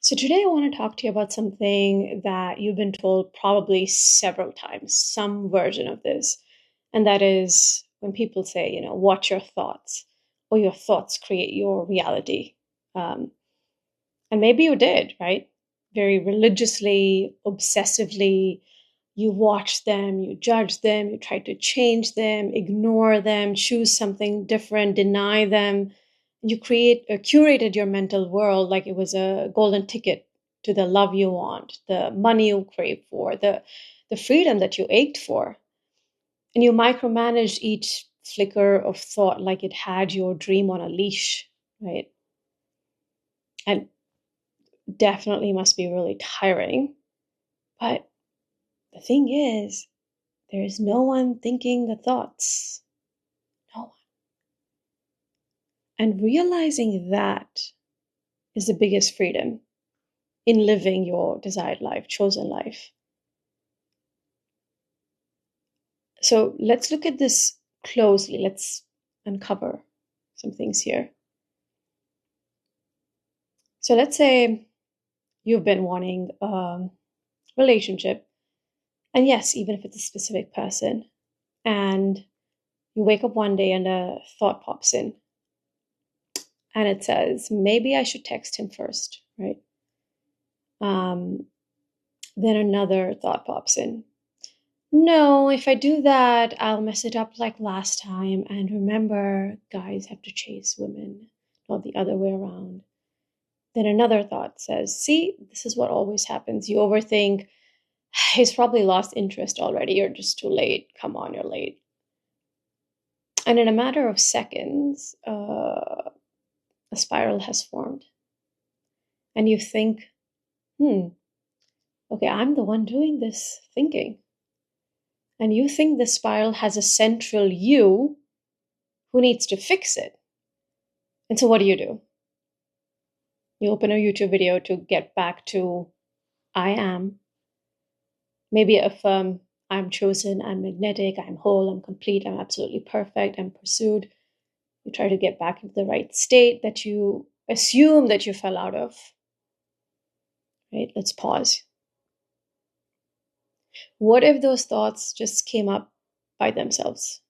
So, today I want to talk to you about something that you've been told probably several times, some version of this. And that is when people say, watch your thoughts, or your thoughts create your reality. Um, and maybe you did, right? Very religiously, obsessively. You watch them, you judge them, you try to change them, ignore them, choose something different, deny them. You curated your mental world like it was a golden ticket to the love you want, the money you crave for, the freedom that you ached for. And you micromanaged each flicker of thought like it had your dream on a leash, right? And definitely must be really tiring. But the thing is, there is no one thinking the thoughts. No one. And realizing that is the biggest freedom in living your desired life, chosen life. So let's look at this closely. Let's uncover some things here. So let's say you've been wanting a relationship. And yes, even if it's a specific person, and you wake up one day and a thought pops in and it says, maybe I should text him first, right? Um, then another thought pops in. No, if I do that, I'll mess it up like last time. And remember, guys have to chase women, not the other way around. Then another thought says, see, this is what always happens. You overthink. He's probably lost interest already. You're just too late. Come on, you're late. And in a matter of seconds, a spiral has formed. And you think, okay, I'm the one doing this thinking. And you think the spiral has a central you who needs to fix it. And so what do? You open a YouTube video to get back to I am. Maybe affirm I'm chosen, I'm magnetic, I'm whole, I'm complete, I'm absolutely perfect, I'm pursued. You try to get back into the right state that you assume that you fell out of. Right? Let's pause. What if those thoughts just came up by themselves?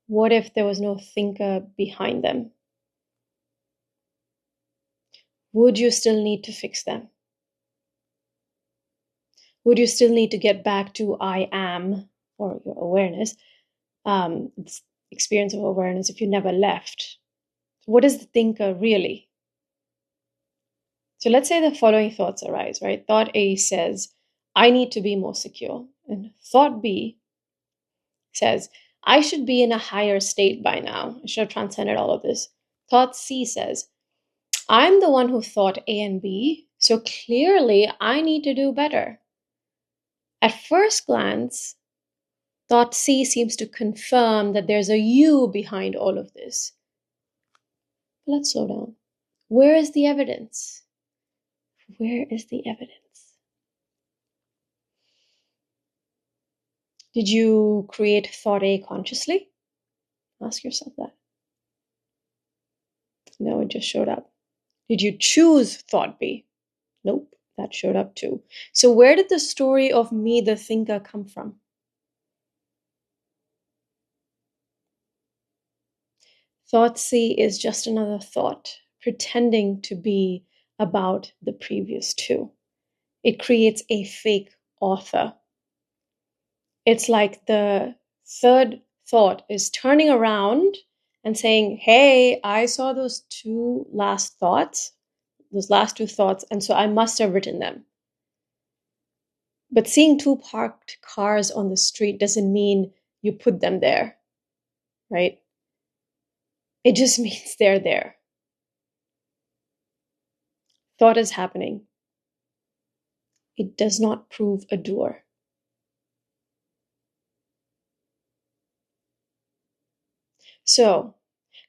What if there was no thinker behind them? Would you still need to fix them? Would you still need to get back to I am, or your awareness, experience of awareness, if you never left? What is the thinker really? So let's say the following thoughts arise, right? Thought A says, I need to be more secure. And thought B says, I should be in a higher state by now. I should have transcended all of this. Thought C says, I'm the one who thought A and B, so clearly I need to do better. At first glance, thought C seems to confirm that there's a you behind all of this. Let's slow down. Where is the evidence? Where is the evidence? Did you create thought A consciously? Ask yourself that. No, it just showed up. Did you choose thought B? Nope, that showed up too. So where did the story of me, the thinker, come from? Thought C is just another thought, pretending to be about the previous two. It creates a fake author. It's like the third thought is turning around and saying, hey, I saw those last two thoughts, and so I must have written them. But seeing two parked cars on the street doesn't mean you put them there, right? It just means they're there. Thought is happening. It does not prove a doer. So,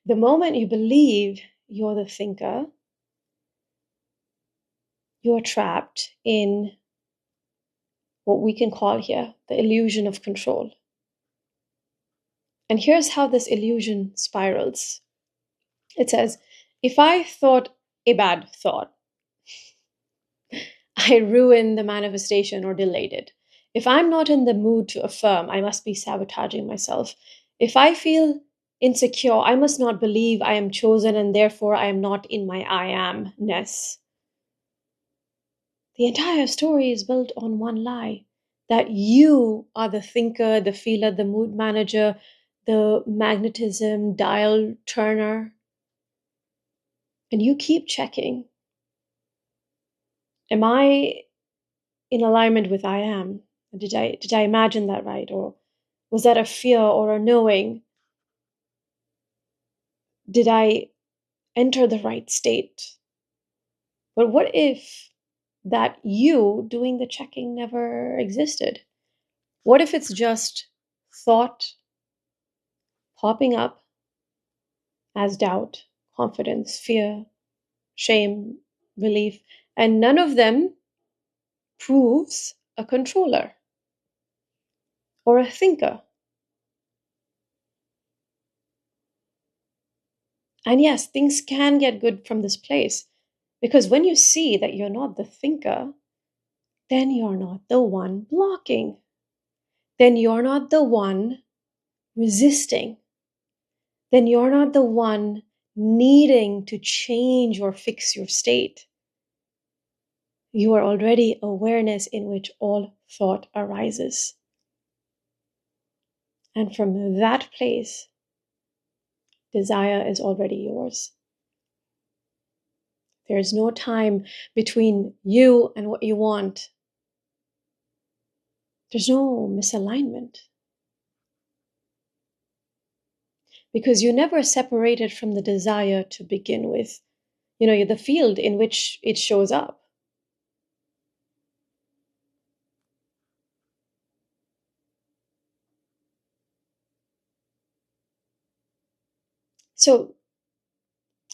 the moment you believe you're the thinker, you're trapped in what we can call here the illusion of control. And here's how this illusion spirals. It says, if I thought a bad thought, I ruin the manifestation or delayed it. If I'm not in the mood to affirm, I must be sabotaging myself. If I feel insecure, I must not believe I am chosen and therefore I am not in my I am-ness. The entire story is built on one lie, that you are the thinker, the feeler, the mood manager, the magnetism dial turner. And you keep checking. Am I in alignment with I am? Did I imagine that right? Or was that a fear or a knowing? Did I enter the right state? But what if that you doing the checking never existed? What if it's just thought popping up as doubt, confidence, fear, shame, belief, and none of them proves a controller or a thinker? And yes, things can get good from this place, because when you see that you're not the thinker, then you're not the one blocking. Then you're not the one resisting. Then you're not the one needing to change or fix your state. You are already awareness in which all thought arises. And from that place, desire is already yours. There is no time between you and what you want. There's no misalignment. Because you never separated from the desire to begin with. You're the field in which it shows up. So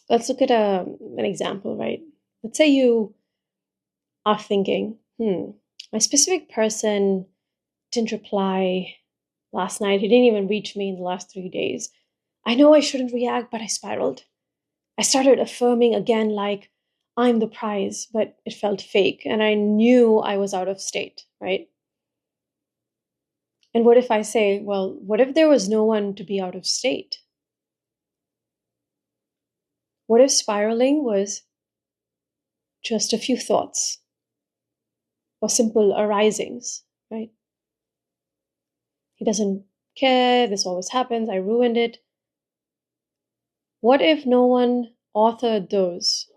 let's look at an example, right? Let's say you are thinking, my specific person didn't reply last night. He didn't even reach me in the last 3 days. I know I shouldn't react, but I spiraled. I started affirming again like I'm the prize, but it felt fake. And I knew I was out of state, right? And what if I say, well, what if there was no one to be out of state? What if spiraling was just a few thoughts or simple arisings, right? He doesn't care, this always happens, I ruined it. What if no one authored those?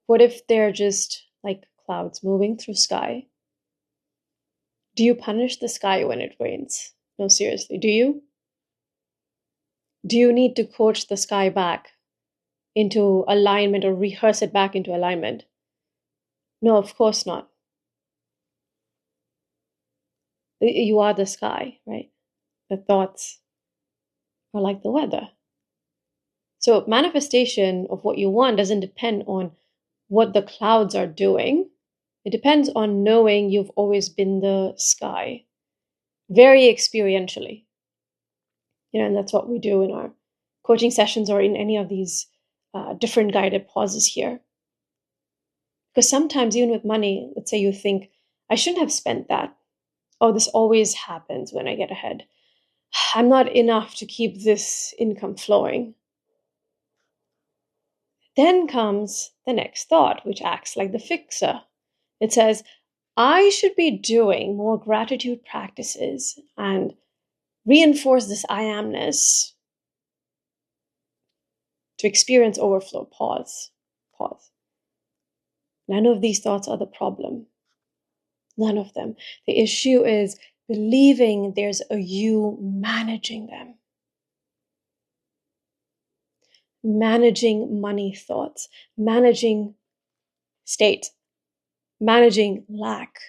What if they're just like clouds moving through sky? Do you punish the sky when it rains? No, seriously, do you? Do you need to coach the sky back into alignment or rehearse it back into alignment? No, of course not. You are the sky, right? The thoughts are like the weather. So manifestation of what you want doesn't depend on what the clouds are doing. It depends on knowing you've always been the sky, very experientially. And that's what we do in our coaching sessions or in any of these different guided pauses here. Because sometimes, even with money, let's say you think, I shouldn't have spent that. Oh, this always happens when I get ahead. I'm not enough to keep this income flowing. Then comes the next thought, which acts like the fixer. It says, I should be doing more gratitude practices and reinforce this I amness to experience overflow. Pause. None of these thoughts are the problem. None of them. The issue is believing there's a you managing them. Managing money thoughts, managing state, managing lack,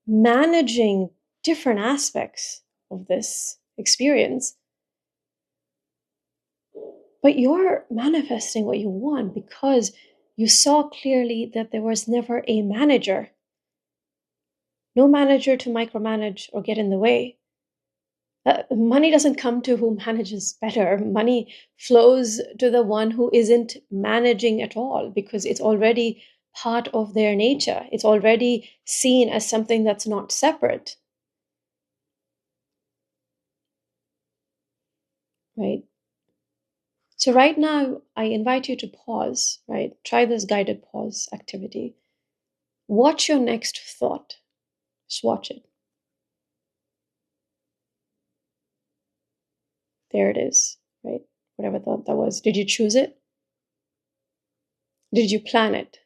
managing different aspects of this experience. But you're manifesting what you want because you saw clearly that there was never a manager. No manager to micromanage or get in the way. Money doesn't come to who manages better. Money flows to the one who isn't managing at all because it's already part of their nature. It's already seen as something that's not separate, right? So, right now, I invite you to pause, right? Try this guided pause activity. Watch your next thought. Just watch it. There it is, right? Whatever thought that was. Did you choose it? Did you plan it?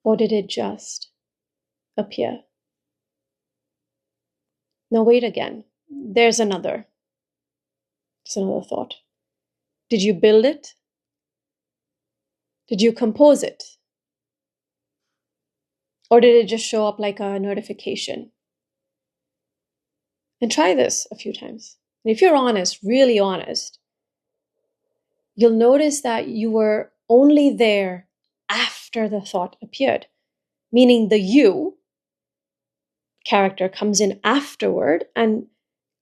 Or did it just appear? No, wait again. There's another. There's another thought. Did you build it? Did you compose it? Or did it just show up like a notification? And try this a few times. And if you're honest, really honest, you'll notice that you were only there after the thought appeared, meaning the you character comes in afterward and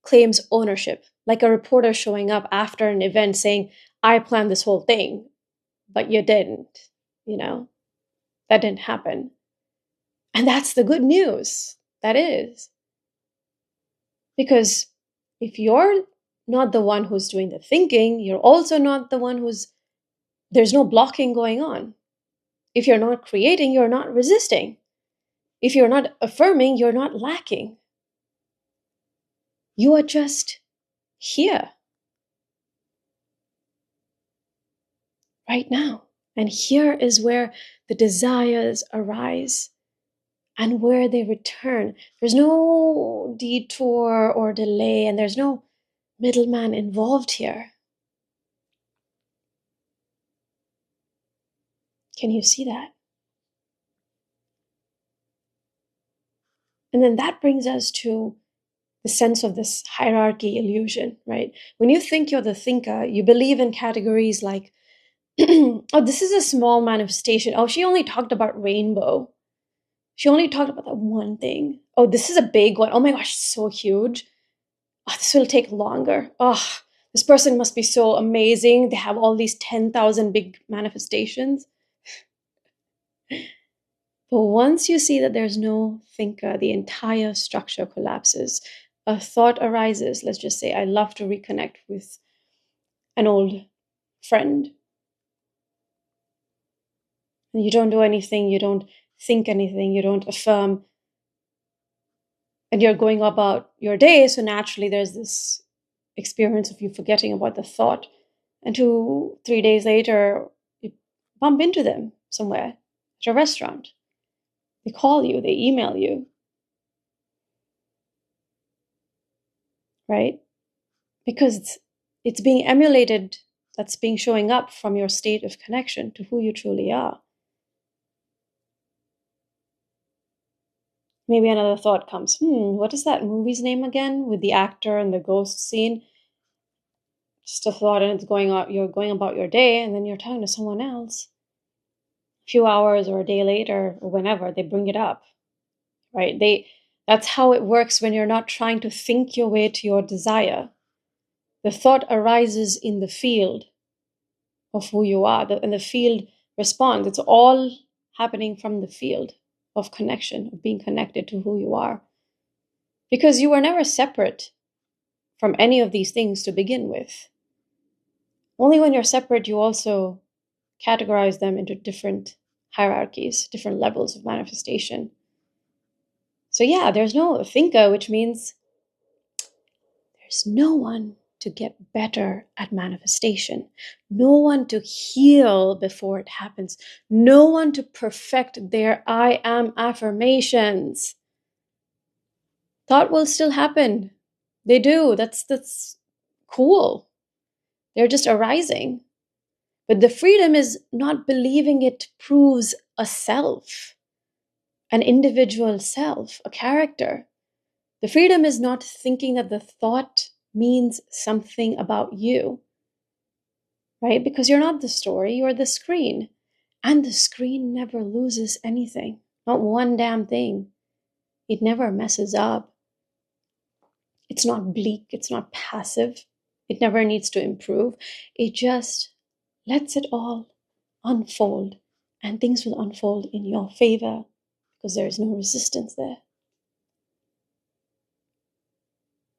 claims ownership, like a reporter showing up after an event saying, I planned this whole thing, but you didn't, you know, that didn't happen. And that's the good news. That is. Because if you're not the one who's doing the thinking, you're also not the one there's no blocking going on. If you're not creating, you're not resisting. If you're not affirming, you're not lacking. You are just here, right now. And here is where the desires arise and where they return. There's no detour or delay, and there's no middleman involved here. Can you see that? And then that brings us to the sense of this hierarchy illusion, right? When you think you're the thinker, you believe in categories like, oh, this is a small manifestation. Oh, she only talked about rainbow. She only talked about that one thing. Oh, this is a big one. Oh my gosh, so huge. Oh, this will take longer. Oh, this person must be so amazing. They have all these 10,000 big manifestations. But once you see that there's no thinker, the entire structure collapses. A thought arises. Let's just say, I love to reconnect with an old friend. And you don't do anything, you don't think anything, you don't affirm, and you're going about your day. So naturally, there's this experience of you forgetting about the thought. And 2-3 days later, you bump into them somewhere at a restaurant. They call you, they email you, right? Because it's being emulated, that's being showing up from your state of connection to who you truly are. Maybe another thought comes, what is that movie's name again with the actor and the ghost scene? Just a thought, and you're going about your day, and then you're talking to someone else. A few hours or a day later, or whenever, they bring it up, right? That's how it works when you're not trying to think your way to your desire. The thought arises in the field of who you are, and the field responds. It's all happening from the field of connection, of being connected to who you are. Because you were never separate from any of these things to begin with. Only when you're separate, you also categorize them into different hierarchies, different levels of manifestation. So yeah, there's no thinker, which means there's no one to get better at manifestation, no one to heal before it happens, no one to perfect their I am affirmations. Thought will still happen. They do. That's cool. They're just arising. But the freedom is not believing it proves a self, an individual self, a character. The freedom is not thinking that the thought means something about you, right? Because you're not the story, you're the screen. And the screen never loses anything, not one damn thing. It never messes up. It's not bleak. It's not passive. It never needs to improve. It just lets it all unfold, and things will unfold in your favor because there is no resistance there.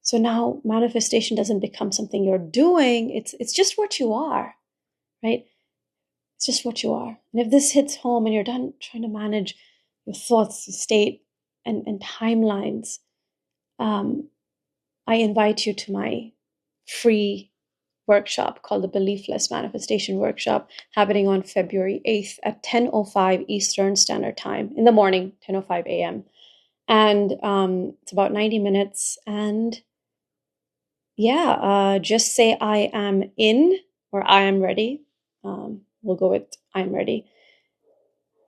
So now manifestation doesn't become something you're doing. It's just what you are, right? It's just what you are. And if this hits home and you're done trying to manage your thoughts, your state, and timelines, I invite you to my free workshop called the Beliefless Manifestation Workshop, happening on February 8th at 10:05 Eastern Standard Time in the morning, 10:05 a.m. And it's about 90 minutes. And yeah, just say I am in or I am ready. We'll go with I am ready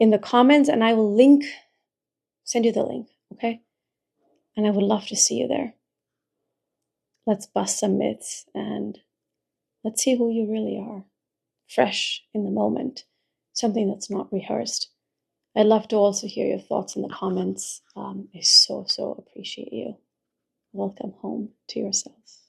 in the comments, and I will send you the link, okay? And I would love to see you there. Let's bust some myths and let's see who you really are, fresh in the moment, something that's not rehearsed. I'd love to also hear your thoughts in the comments. I so appreciate you. Welcome home to yourself.